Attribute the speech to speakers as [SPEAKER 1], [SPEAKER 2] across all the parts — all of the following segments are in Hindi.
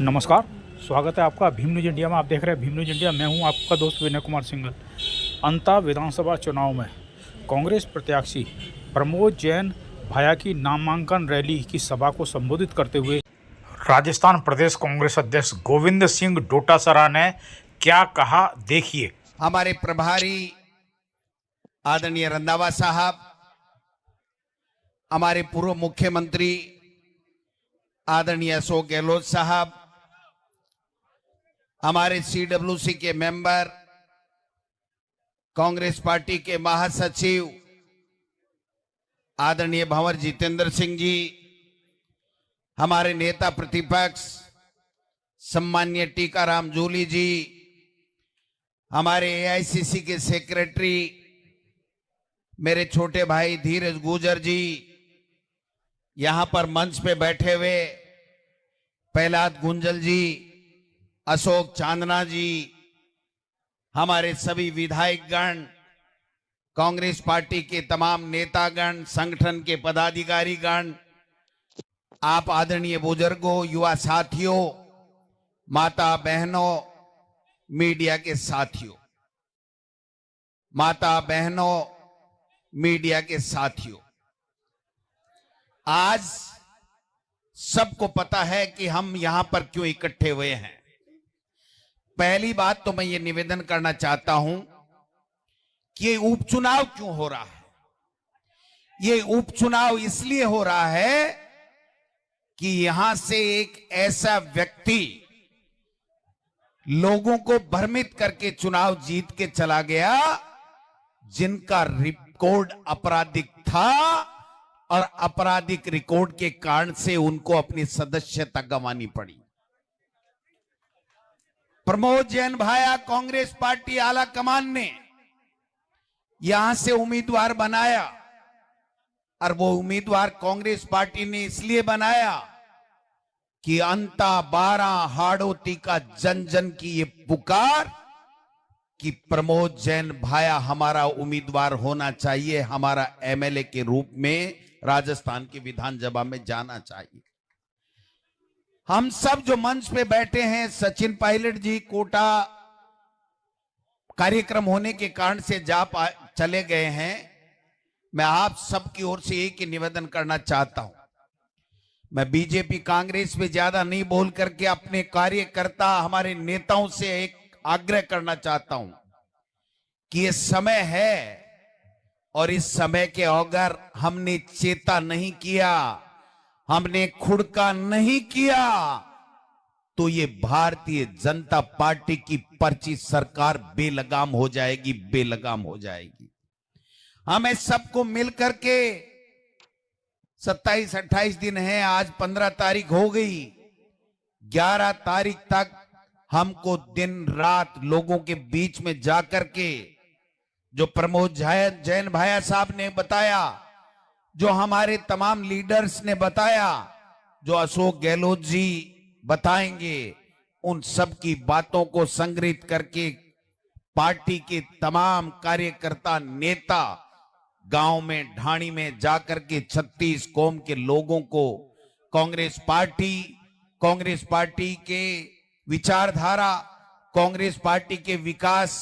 [SPEAKER 1] नमस्कार, स्वागत है आपका भीम न्यूज इंडिया में। आप देख रहे हैं भीम न्यूज इंडिया। मैं हूं आपका दोस्त विनय कुमार सिंघल। अंता विधानसभा चुनाव में कांग्रेस प्रत्याशी प्रमोद जैन भाया की नामांकन रैली की सभा को संबोधित करते हुए राजस्थान प्रदेश कांग्रेस अध्यक्ष गोविंद सिंह डोटासरा ने क्या कहा, देखिए।
[SPEAKER 2] हमारे प्रभारी आदरणीय रंधावा साहब, हमारे पूर्व मुख्यमंत्री आदरणीय अशोक गहलोत साहब, हमारे सीडब्ल्यूसी के मेंबर, कांग्रेस पार्टी के महासचिव आदरणीय भंवर जितेंद्र सिंह जी, हमारे नेता प्रतिपक्ष सम्मान्य टीकाराम जूली जी, हमारे एआईसीसी के सेक्रेटरी मेरे छोटे भाई धीरज गुजर जी, यहां पर मंच पे बैठे हुए प्रहलाद गुंजल जी, अशोक चांदना जी, हमारे सभी विधायकगण, कांग्रेस पार्टी के तमाम नेतागण, संगठन के पदाधिकारीगण, आप आदरणीय बुजुर्गों, युवा साथियों, माता बहनों, मीडिया के साथियों, माता बहनों, मीडिया के साथियों, आज सबको पता है कि हम यहां पर क्यों इकट्ठे हुए हैं। पहली बात तो मैं ये निवेदन करना चाहता हूं कि ये उपचुनाव क्यों हो रहा है। ये उपचुनाव इसलिए हो रहा है कि यहां से एक ऐसा व्यक्ति लोगों को भ्रमित करके चुनाव जीत के चला गया जिनका रिकॉर्ड आपराधिक था और आपराधिक रिकॉर्ड के कारण से उनको अपनी सदस्यता गंवानी पड़ी। प्रमोद जैन भाया कांग्रेस पार्टी आला कमान ने यहां से उम्मीदवार बनाया और वो उम्मीदवार कांग्रेस पार्टी ने इसलिए बनाया कि अंता 12 हाड़ोती का जन जन की ये पुकार कि प्रमोद जैन भाया हमारा उम्मीदवार होना चाहिए, हमारा एमएलए के रूप में राजस्थान की विधानसभा में जाना चाहिए। हम सब जो मंच पे बैठे हैं, सचिन पायलट जी कोटा कार्यक्रम होने के कारण से चले गए हैं। मैं आप सबकी ओर से एक ही निवेदन करना चाहता हूं। मैं बीजेपी कांग्रेस पे ज्यादा नहीं बोल करके अपने कार्यकर्ता, हमारे नेताओं से एक आग्रह करना चाहता हूं कि ये समय है और इस समय के अगर हमने चेता नहीं किया, हमने खुड़का नहीं किया, तो ये भारतीय जनता पार्टी की पर्ची सरकार बेलगाम हो जाएगी, बेलगाम हो जाएगी। हमें सबको मिलकर के 27-28 दिन है, आज 15 तारीख हो गई, 11 तारीख तक हमको दिन रात लोगों के बीच में जाकर के जो प्रमोद जैन भाया साहब ने बताया, जो हमारे तमाम लीडर्स ने बताया, जो अशोक गहलोत जी बताएंगे, उन सब की बातों को संग्रहित करके पार्टी के तमाम कार्यकर्ता नेता गांव में, ढाणी में जाकर के 36 कौम के लोगों को कांग्रेस पार्टी के विचारधारा, कांग्रेस पार्टी के विकास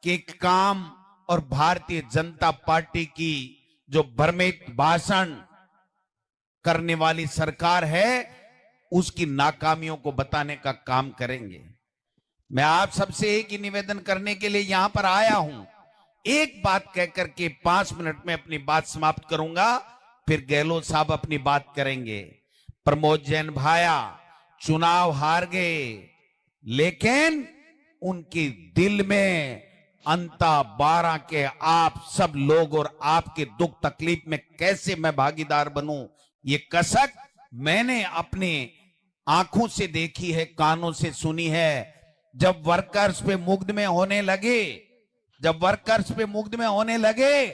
[SPEAKER 2] के काम और भारतीय जनता पार्टी की जो भ्रमित भाषण करने वाली सरकार है उसकी नाकामियों को बताने का काम करेंगे। मैं आप सबसे एक ही निवेदन करने के लिए यहां पर आया हूं। एक बात कहकर के 5 मिनट में अपनी बात समाप्त करूंगा, फिर गहलोत साहब अपनी बात करेंगे। प्रमोद जैन भाया चुनाव हार गए, लेकिन उनके दिल में अंता 12 के आप सब लोग और आपके दुख तकलीफ में कैसे मैं भागीदार बनूं, ये कसक मैंने अपने आंखों से देखी है, कानों से सुनी है। जब वर्कर्स पे मुकदमे होने लगे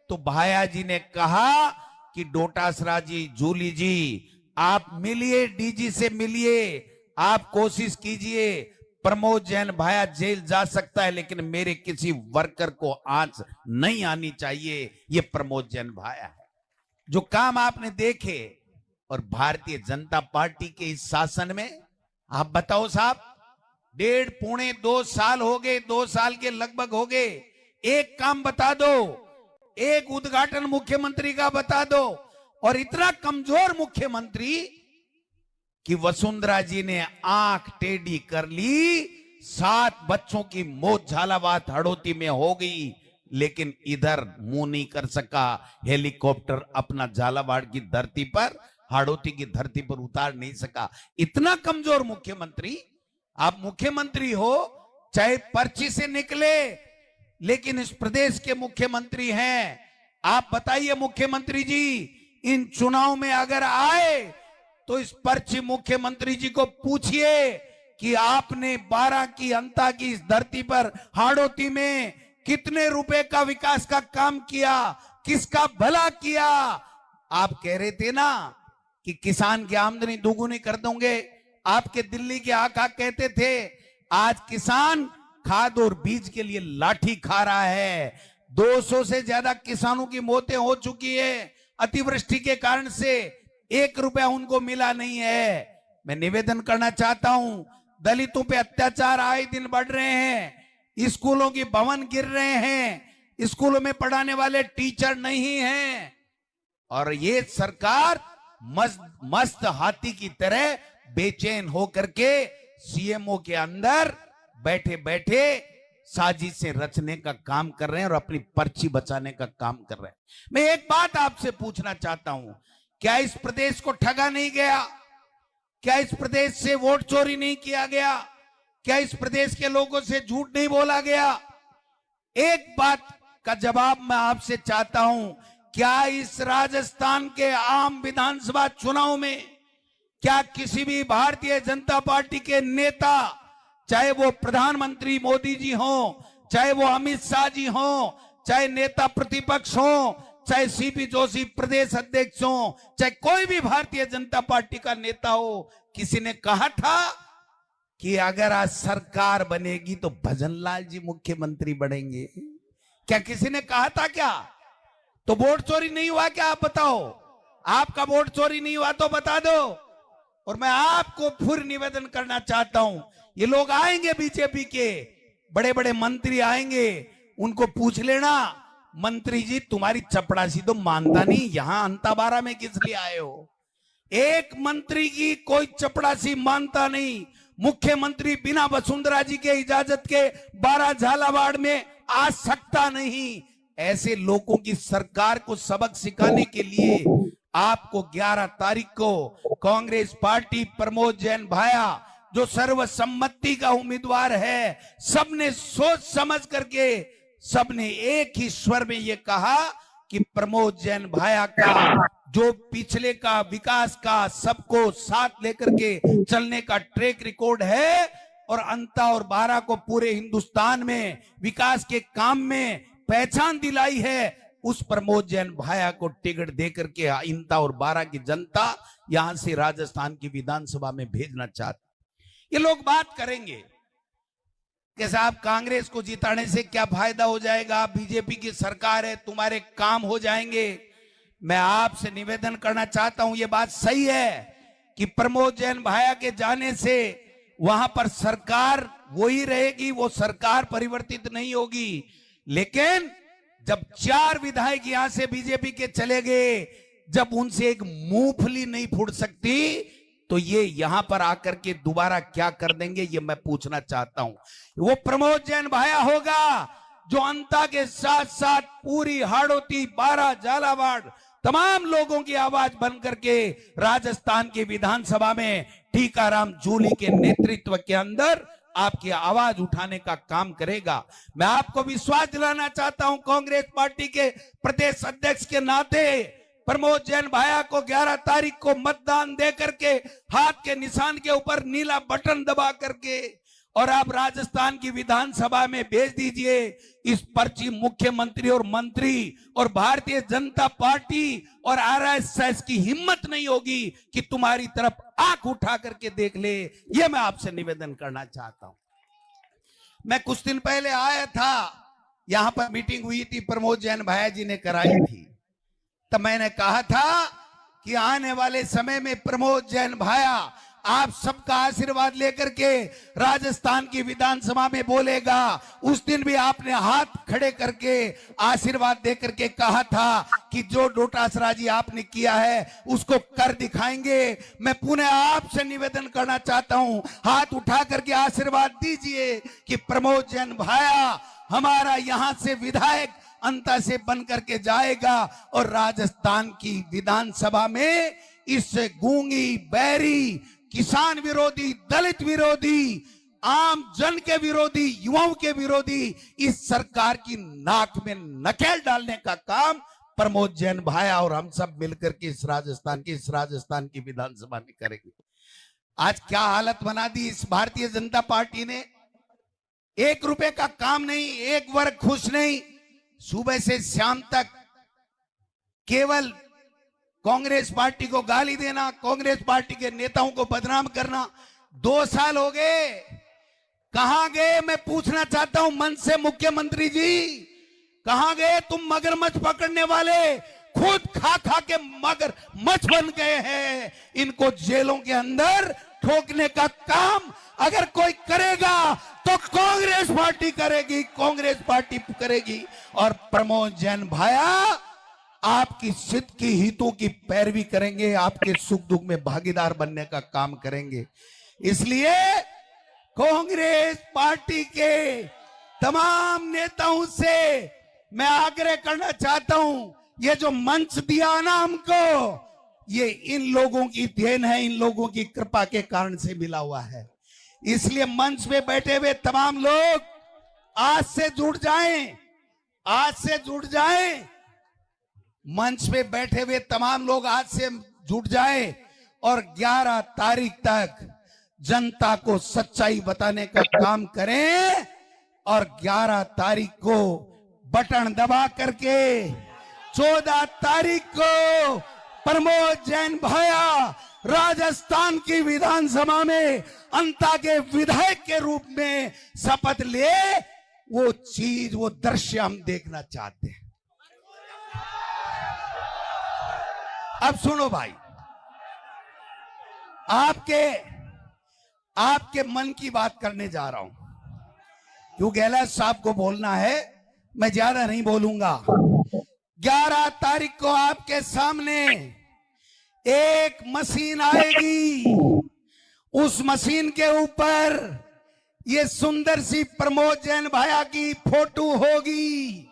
[SPEAKER 2] तो भाया जी ने कहा कि डोटासरा जी, जूली जी, आप मिलिए, डीजी से मिलिए, आप कोशिश कीजिए, प्रमोद जैन भाया जेल जा सकता है लेकिन मेरे किसी वर्कर को आंच नहीं आनी चाहिए। ये प्रमोद जैन भाया है। जो काम आपने देखे और भारतीय जनता पार्टी के इस शासन में आप बताओ साहब, 1.5-2 साल हो गए, 2 साल के लगभग हो गए, एक काम बता दो, एक उद्घाटन मुख्यमंत्री का बता दो। और इतना कमजोर मुख्यमंत्री कि वसुंधरा जी ने आंख टेढ़ी कर ली, 7 बच्चों की मौत झालावाड़ हड़ौती में हो गई, लेकिन इधर मुंह नहीं कर सका, हेलीकॉप्टर अपना झालावाड़ की धरती पर, हाड़ौती की धरती पर उतार नहीं सका। इतना कमजोर मुख्यमंत्री। आप मुख्यमंत्री हो, चाहे पर्ची से निकले, लेकिन इस प्रदेश के मुख्यमंत्री हैं। आप बताइए मुख्यमंत्री जी, इन चुनाव में अगर आए तो इस पर्ची मुख्यमंत्री जी को पूछिए कि आपने 12 की अंता की इस धरती पर हाड़ौती में कितने रुपए का विकास का काम किया, किसका भला किया। आप कह रहे थे ना कि किसान की आमदनी दोगुनी कर दोगे, आपके दिल्ली के आका कहते थे, आज किसान खाद और बीज के लिए लाठी खा रहा है। 200 से ज्यादा किसानों की मौतें हो चुकी है अतिवृष्टि के कारण से, 1 रुपया उनको मिला नहीं है। मैं निवेदन करना चाहता हूं, दलितों पे अत्याचार आए दिन बढ़ रहे हैं, स्कूलों की भवन गिर रहे हैं, स्कूलों में पढ़ाने वाले टीचर नहीं हैं, और ये सरकार मस्त हाथी की तरह बेचैन होकर के सीएमओ के अंदर बैठे बैठे साजिश से रचने का काम कर रहे हैं और अपनी पर्ची बचाने का काम कर रहे हैं। मैं एक बात आपसे पूछना चाहता हूं, क्या इस प्रदेश को ठगा नहीं गया? क्या इस प्रदेश से वोट चोरी नहीं किया गया? क्या इस प्रदेश के लोगों से झूठ नहीं बोला गया? एक बात का जवाब मैं आपसे चाहता हूं, क्या इस राजस्थान के आम विधानसभा चुनाव में क्या किसी भी भारतीय जनता पार्टी के नेता, चाहे वो प्रधानमंत्री मोदी जी हो, चाहे वो अमित शाह जी हो, चाहे नेता प्रतिपक्ष हो, चाहे सीपी जोशी प्रदेश अध्यक्ष हो, चाहे कोई भी भारतीय जनता पार्टी का नेता हो, किसी ने कहा था कि अगर आज सरकार बनेगी तो भजनलाल जी मुख्यमंत्री बनेंगे? क्या किसी ने कहा था क्या? तो वोट चोरी नहीं हुआ क्या? आप बताओ, आपका वोट चोरी नहीं हुआ तो बता दो। और मैं आपको फिर निवेदन करना चाहता हूं, ये लोग आएंगे, बीजेपी के बड़े बड़े मंत्री आएंगे, उनको पूछ लेना, मंत्री जी तुम्हारी चपड़ासी तो मानता नहीं, यहां अंताबारा में किस लिए आए हो? एक मंत्री की कोई चपड़ासी मानता नहीं। मुख्यमंत्री बिना वसुंधरा जी के इजाजत के 12 झालावाड़ में आ सकता नहीं। ऐसे लोगों की सरकार को सबक सिखाने के लिए आपको 11 तारीख को कांग्रेस पार्टी प्रमोद जैन भाया, जो सर्वसम्मति का उम्मीदवार है, सबने सोच समझ करके सबने एक ही स्वर में ये कहा कि प्रमोद जैन भाया का जो पिछले का विकास का सबको साथ लेकर के चलने का ट्रैक रिकॉर्ड है, और अंता और बारा को पूरे हिंदुस्तान में विकास के काम में पहचान दिलाई है, उस प्रमोद जैन भाया को टिकट देकर के इंता और बारा की जनता यहां से राजस्थान की विधानसभा में भेजना चाहती। ये लोग बात करेंगे कि साहब कांग्रेस को जिताने से क्या फायदा हो जाएगा, बीजेपी की सरकार है, तुम्हारे काम हो जाएंगे। मैं आपसे निवेदन करना चाहता हूं, ये बात सही है कि प्रमोद जैन भाया के जाने से वहां पर सरकार वही रहेगी, वो सरकार परिवर्तित नहीं होगी। लेकिन जब 4 विधायक यहां से बीजेपी के चले गए, जब उनसे एक मूंगफली नहीं फूट सकती, तो ये यहां पर आकर के दोबारा क्या कर देंगे, ये मैं पूछना चाहता हूं। वो प्रमोद जैन भाया होगा जो अंता के साथ साथ पूरी हाड़ौती, बारा, झालावाड़ तमाम लोगों की आवाज बन करके राजस्थान की विधानसभा में टीकाराम जूली के नेतृत्व के अंदर आपकी आवाज उठाने का काम करेगा। मैं आपको विश्वास दिलाना चाहता हूं, कांग्रेस पार्टी के प्रदेश अध्यक्ष के नाते प्रमोद जैन भाया को 11 तारीख को मतदान दे करके हाथ के निशान के ऊपर नीला बटन दबा करके और आप राजस्थान की विधानसभा में भेज दीजिए। इस पर्ची मुख्यमंत्री और मंत्री और भारतीय जनता पार्टी और आरएसएस की हिम्मत नहीं होगी कि तुम्हारी तरफ आंख उठा करके देख ले। यह मैं आपसे निवेदन करना चाहता हूं। मैं कुछ दिन पहले आया था, यहां पर मीटिंग हुई थी, प्रमोद जैन भाया जी ने कराई थी, तो मैंने कहा था कि आने वाले समय में प्रमोद जैन भाया आप सबका आशीर्वाद लेकर के राजस्थान की विधानसभा में बोलेगा। उस दिन भी आपने हाथ खड़े करके आशीर्वाद देकर के कहा था कि जो डोटासरा जी आपने किया है उसको कर दिखाएंगे। मैं पुनः आपसे निवेदन करना चाहता हूं, हाथ उठा करके आशीर्वाद दीजिए कि प्रमोद जैन भाया हमारा यहां से विधायक अंता से बन करके जाएगा और राजस्थान की विधानसभा में इस गूंगी, बैरी, किसान विरोधी, दलित विरोधी, आम जन के विरोधी, युवाओं के विरोधी इस सरकार की नाक में नकेल डालने का काम प्रमोद जैन भाया और हम सब मिलकर के इस राजस्थान की विधानसभा में करेंगे। आज क्या हालत बना दी इस भारतीय जनता पार्टी ने। 1 रुपए का काम नहीं, एक वर्ग खुश नहीं, सुबह से शाम तक केवल कांग्रेस पार्टी को गाली देना, कांग्रेस पार्टी के नेताओं को बदनाम करना। 2 साल हो गए, कहां गए मैं पूछना चाहता हूं मन से मुख्यमंत्री जी, कहां गए तुम मगरमच्छ पकड़ने वाले? खुद खा खा के मगरमच्छ बन गए हैं। इनको जेलों के अंदर ठोकने का काम अगर कोई करेगा तो कांग्रेस पार्टी करेगी, कांग्रेस पार्टी करेगी। और प्रमोद जैन भाया आपकी हित की हितों की पैरवी करेंगे, आपके सुख दुख में भागीदार बनने का काम करेंगे। इसलिए कांग्रेस पार्टी के तमाम नेताओं से मैं आग्रह करना चाहता हूं, ये जो मंच दिया ना हमको, ये इन लोगों की देन है, इन लोगों की कृपा के कारण से मिला हुआ है। इसलिए मंच पे बैठे हुए तमाम लोग आज से जुड़ जाएं, आज से जुड़ जाएं। मंच पे बैठे हुए तमाम लोग आज से जुट जाएं और 11 तारीख तक जनता को सच्चाई बताने का काम करें। और 11 तारीख को बटन दबा करके 14 तारीख को प्रमोद जैन भाया राजस्थान की विधानसभा में अंता के विधायक के रूप में शपथ ले। वो चीज, वो दृश्य हम देखना चाहते हैं। अब सुनो भाई, आपके मन की बात करने जा रहा हूं। क्यों गहलोत साहब को बोलना है, मैं ज्यादा नहीं बोलूंगा। 11 तारीख को आपके सामने एक मशीन आएगी, उस मशीन के ऊपर ये सुंदर सी प्रमोद जैन भाया की फोटो होगी,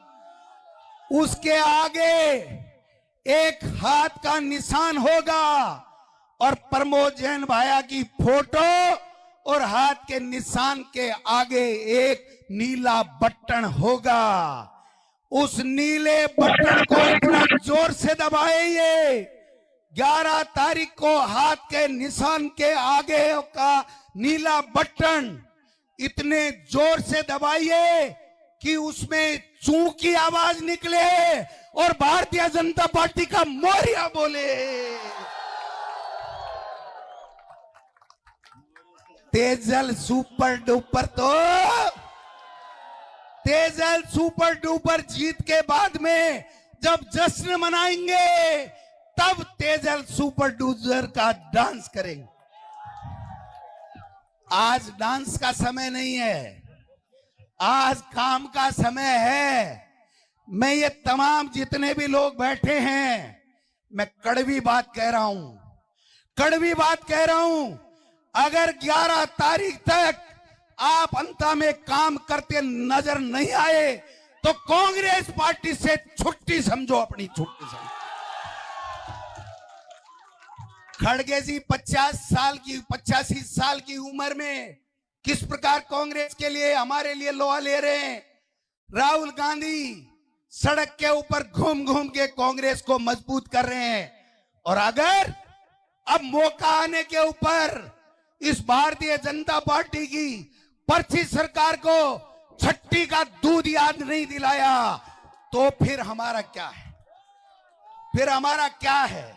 [SPEAKER 2] उसके आगे एक हाथ का निशान होगा और प्रमोद जैन भाया की फोटो और हाथ के निशान के आगे एक नीला बटन होगा। उस नीले बटन को इतना जोर से दबाइए, 11 तारीख को हाथ के निशान के आगे का नीला बटन इतने जोर से दबाइए कि उसमें चू की आवाज निकले और भारतीय जनता पार्टी का मोरिया बोले। तेजल सुपर डुपर, तो तेजल सुपर डुपर जीत के बाद में जब जश्न मनाएंगे तब तेजल सुपर डुपर का डांस करेंगे। आज डांस का समय नहीं है, आज काम का समय है। मैं ये तमाम जितने भी लोग बैठे हैं, मैं कड़वी बात कह रहा हूं, कड़वी बात कह रहा हूं। अगर 11 तारीख तक आप अंता में काम करते नजर नहीं आए तो कांग्रेस पार्टी से छुट्टी समझो, अपनी छुट्टी समझो। खड़गे जी 85 साल की उम्र में किस प्रकार कांग्रेस के लिए, हमारे लिए लोहा ले रहे हैं। राहुल गांधी सड़क के ऊपर घूम घूम के कांग्रेस को मजबूत कर रहे हैं। और अगर अब मौका आने के ऊपर इस भारतीय जनता पार्टी की पर्ची सरकार को छट्टी का दूध याद नहीं दिलाया तो फिर हमारा क्या है, फिर हमारा क्या है।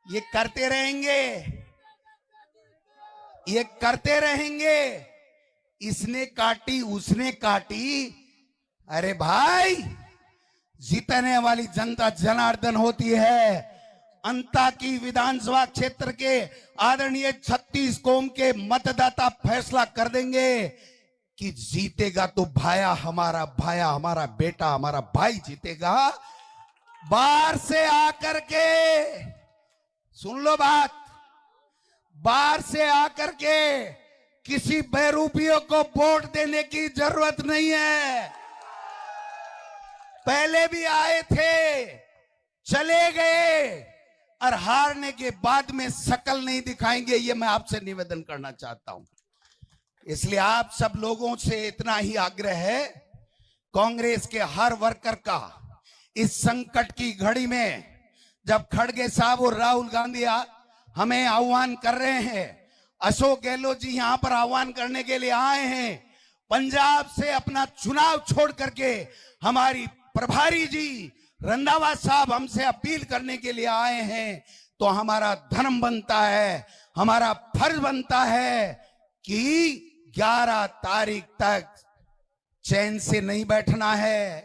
[SPEAKER 2] ये करते रहेंगे, ये करते रहेंगे, इसने काटी उसने काटी। अरे भाई, जीतने वाली जनता जनार्दन होती है, अंता की विधानसभा क्षेत्र के आदरणीय 36 कौम के मतदाता फैसला कर देंगे कि जीतेगा तो भाया हमारा बेटा हमारा भाई जीतेगा। बाहर से आकर के सुन लो बात, बाहर से आकर के किसी बेरूपियों को वोट देने की जरूरत नहीं है। पहले भी आए थे, चले गए और हारने के बाद में शकल नहीं दिखाएंगे, ये मैं आपसे निवेदन करना चाहता हूं। इसलिए आप सब लोगों से इतना ही आग्रह है, कांग्रेस के हर वर्कर का इस संकट की घड़ी में, जब खड़गे साहब और राहुल गांधी हमें आह्वान कर रहे हैं, अशोक गहलोत जी यहां पर आह्वान करने के लिए आए हैं, पंजाब से अपना चुनाव छोड़ करके हमारी प्रभारी जी रंधावा साहब हमसे अपील करने के लिए आए हैं, तो हमारा धर्म बनता है, हमारा फर्ज बनता है कि 11 तारीख तक चैन से नहीं बैठना है,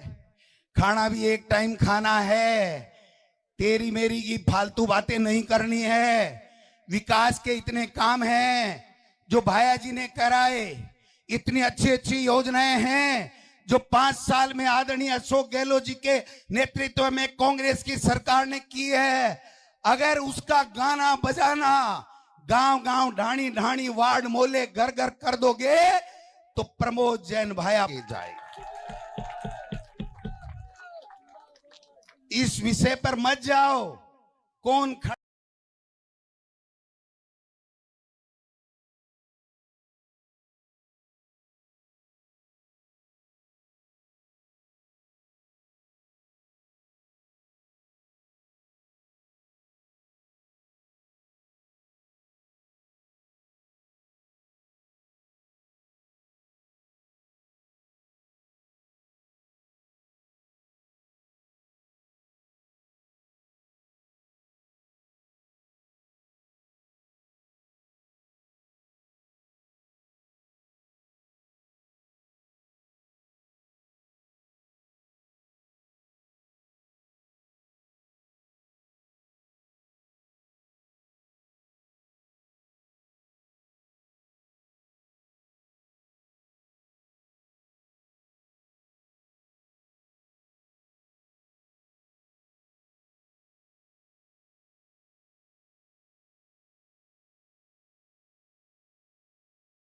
[SPEAKER 2] खाना भी एक टाइम खाना है, तेरी मेरी की फालतू बातें नहीं करनी है। विकास के इतने काम हैं जो भाया जी ने कराए, इतनी अच्छी अच्छी योजनाएं हैं जो 5 साल में आदरणीय अशोक गहलोत जी के नेतृत्व में कांग्रेस की सरकार ने की है। अगर उसका गाना बजाना गांव गांव ढाणी ढाणी वार्ड मोहल्ले घर घर कर दोगे तो प्रमोद जैन भाया जाएगा। इस विषय पर मत जाओ, कौन